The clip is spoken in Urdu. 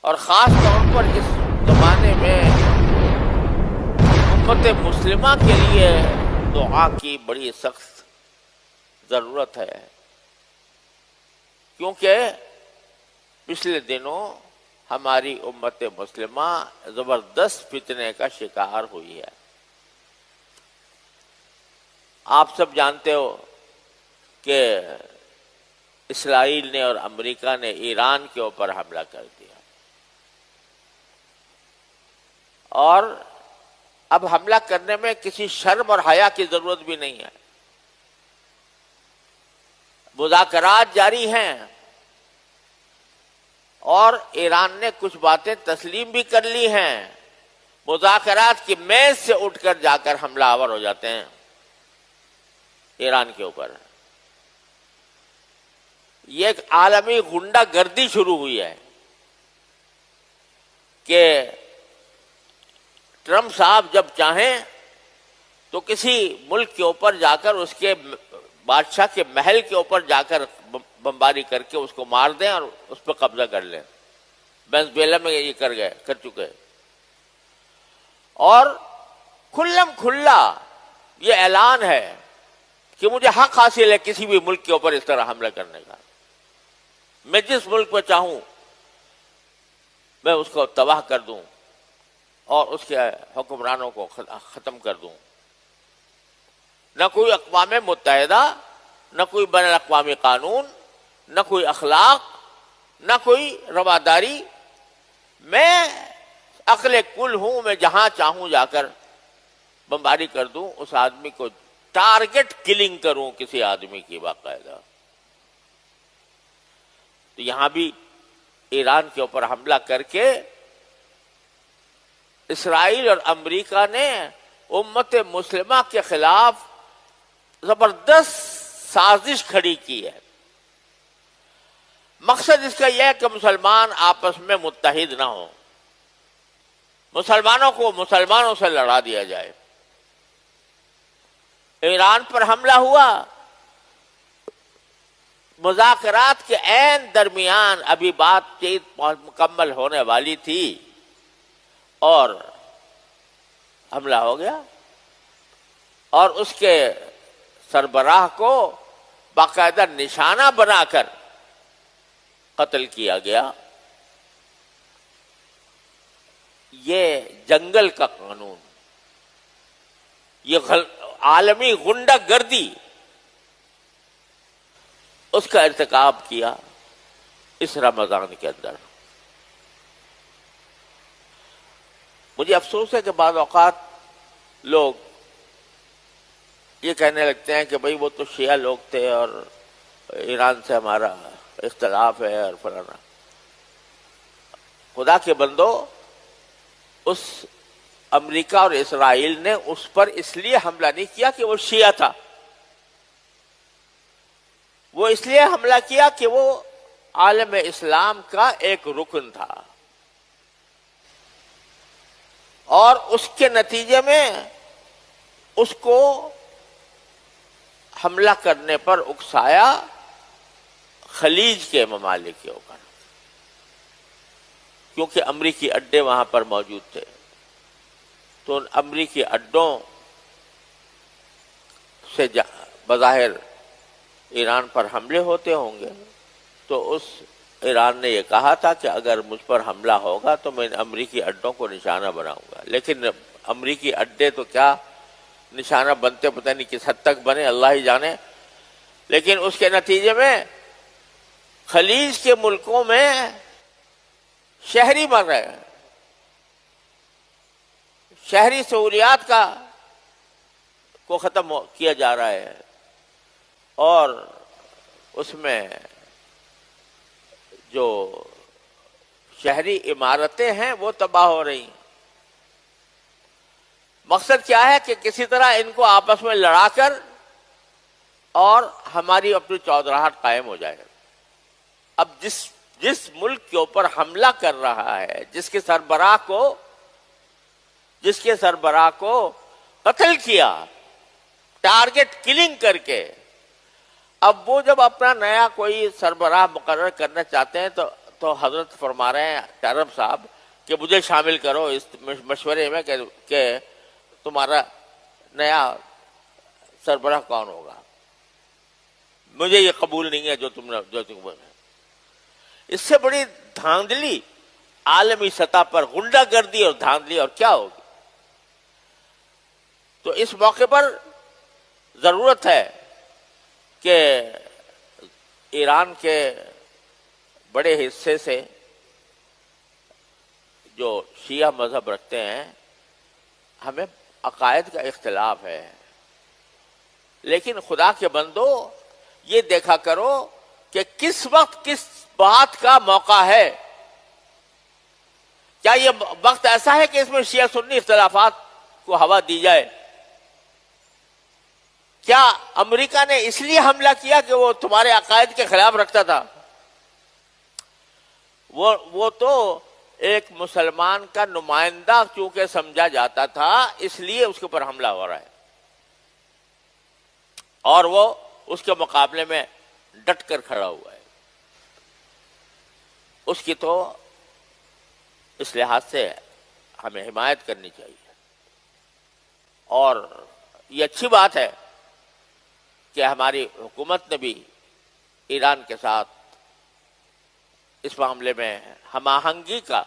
اور خاص طور پر اس زمانے میں امت مسلمہ کے لیے دعا کی بڑی سخت ضرورت ہے، کیونکہ پچھلے دنوں ہماری امت مسلمہ زبردست فتنے کا شکار ہوئی ہے۔ آپ سب جانتے ہو کہ اسرائیل نے اور امریکہ نے ایران کے اوپر حملہ کر دیا، اور اب حملہ کرنے میں کسی شرم اور حیا کی ضرورت بھی نہیں ہے۔ مذاکرات جاری ہیں اور ایران نے کچھ باتیں تسلیم بھی کر لی ہیں، مذاکرات کی میز سے اٹھ کر جا کر حملہ آور ہو جاتے ہیں ایران کے اوپر۔ یہ ایک عالمی غنڈہ گردی شروع ہوئی ہے کہ ٹرمپ صاحب جب چاہیں تو کسی ملک کے اوپر جا کر اس کے بادشاہ کے محل کے اوپر جا کر بمباری کر کے اس کو مار دیں اور اس پہ قبضہ کر لیں۔ وینزویلا میں یہ کر چکے، اور کھلم کھلا یہ اعلان ہے کہ مجھے حق حاصل ہے کسی بھی ملک کے اوپر اس طرح حملہ کرنے کا، میں جس ملک پہ چاہوں میں اس کو تباہ کر دوں اور اس کے حکمرانوں کو ختم کر دوں۔ نہ کوئی اقوام متحدہ، نہ کوئی بین الاقوامی قانون، نہ کوئی اخلاق، نہ کوئی رواداری، میں عقل کل ہوں، میں جہاں چاہوں جا کر بمباری کر دوں، اس آدمی کو ٹارگٹ کلنگ کروں کسی آدمی کی باقاعدہ۔ تو یہاں بھی ایران کے اوپر حملہ کر کے اسرائیل اور امریکہ نے امت مسلمہ کے خلاف زبردست سازش کھڑی کی ہے۔ مقصد اس کا یہ ہے کہ مسلمان آپس میں متحد نہ ہوں، مسلمانوں کو مسلمانوں سے لڑا دیا جائے۔ ایران پر حملہ ہوا، مذاکرات کے عین درمیان ابھی بات چیت مکمل ہونے والی تھی اور حملہ ہو گیا، اور اس کے سربراہ کو باقاعدہ نشانہ بنا کر قتل کیا گیا۔ یہ جنگل کا قانون، یہ عالمی غنڈہ گردی، اس کا ارتکاب کیا اس رمضان کے اندر۔ مجھے افسوس ہے کہ بعض اوقات لوگ یہ کہنے لگتے ہیں کہ بھئی وہ تو شیعہ لوگ تھے اور ایران سے ہمارا اختلاف ہے اور فلانا۔ خدا کے بندو، اس امریکہ اور اسرائیل نے اس پر اس لیے حملہ نہیں کیا کہ وہ شیعہ تھا، وہ اس لیے حملہ کیا کہ وہ عالم اسلام کا ایک رکن تھا، اور اس کے نتیجے میں اس کو حملہ کرنے پر اکسایا خلیج کے ممالک کے اوپر، کیونکہ امریکی اڈے وہاں پر موجود تھے۔ تو ان امریکی اڈوں سے بظاہر ایران پر حملے ہوتے ہوں گے، تو اس ایران نے یہ کہا تھا کہ اگر مجھ پر حملہ ہوگا تو میں امریکی اڈوں کو نشانہ بناؤں گا۔ لیکن امریکی اڈے تو کیا نشانہ بنتے، پتہ نہیں کس حد تک بنے، اللہ ہی جانے، لیکن اس کے نتیجے میں خلیج کے ملکوں میں شہری مر رہے ہیں، شہری سہولیات کو ختم کیا جا رہا ہے، اور اس میں جو شہری عمارتیں ہیں وہ تباہ ہو رہی ہیں۔ مقصد کیا ہے کہ کسی طرح ان کو آپس میں لڑا کر اور ہماری اپنی چودراہٹ قائم ہو جائے۔ اب جس ملک کے اوپر حملہ کر رہا ہے، جس کے سربراہ کو قتل کیا ٹارگٹ کلنگ کر کے، اب وہ جب اپنا نیا کوئی سربراہ مقرر کرنا چاہتے ہیں تو تو حضرت فرما رہے ہیں طارب صاحب کہ مجھے شامل کرو اس مشورے میں کہ تمہارا نیا سربراہ کون ہوگا. مجھے یہ قبول نہیں ہے جو تم اس سے بڑی دھاندلی عالمی سطح پر غنڈہ گردی اور دھاندلی اور کیا ہوگی. تو اس موقع پر ضرورت ہے کہ ایران کے بڑے حصے سے جو شیعہ مذہب رکھتے ہیں ہمیں عقائد کا اختلاف ہے، لیکن خدا کے بندو یہ دیکھا کرو کہ کس وقت کس بات کا موقع ہے. کیا یہ وقت ایسا ہے کہ اس میں شیعہ سنی اختلافات کو ہوا دی جائے؟ کیا امریکہ نے اس لیے حملہ کیا کہ وہ تمہارے عقائد کے خلاف رکھتا تھا؟ وہ تو ایک مسلمان کا نمائندہ چونکہ سمجھا جاتا تھا، اس لیے اس کے اوپر حملہ ہو رہا ہے، اور وہ اس کے مقابلے میں ڈٹ کر کھڑا ہوا ہے. اس کی تو اس لحاظ سے ہمیں حمایت کرنی چاہیے. اور یہ اچھی بات ہے کہ ہماری حکومت نے بھی ایران کے ساتھ اس معاملے میں ہم آہنگی کا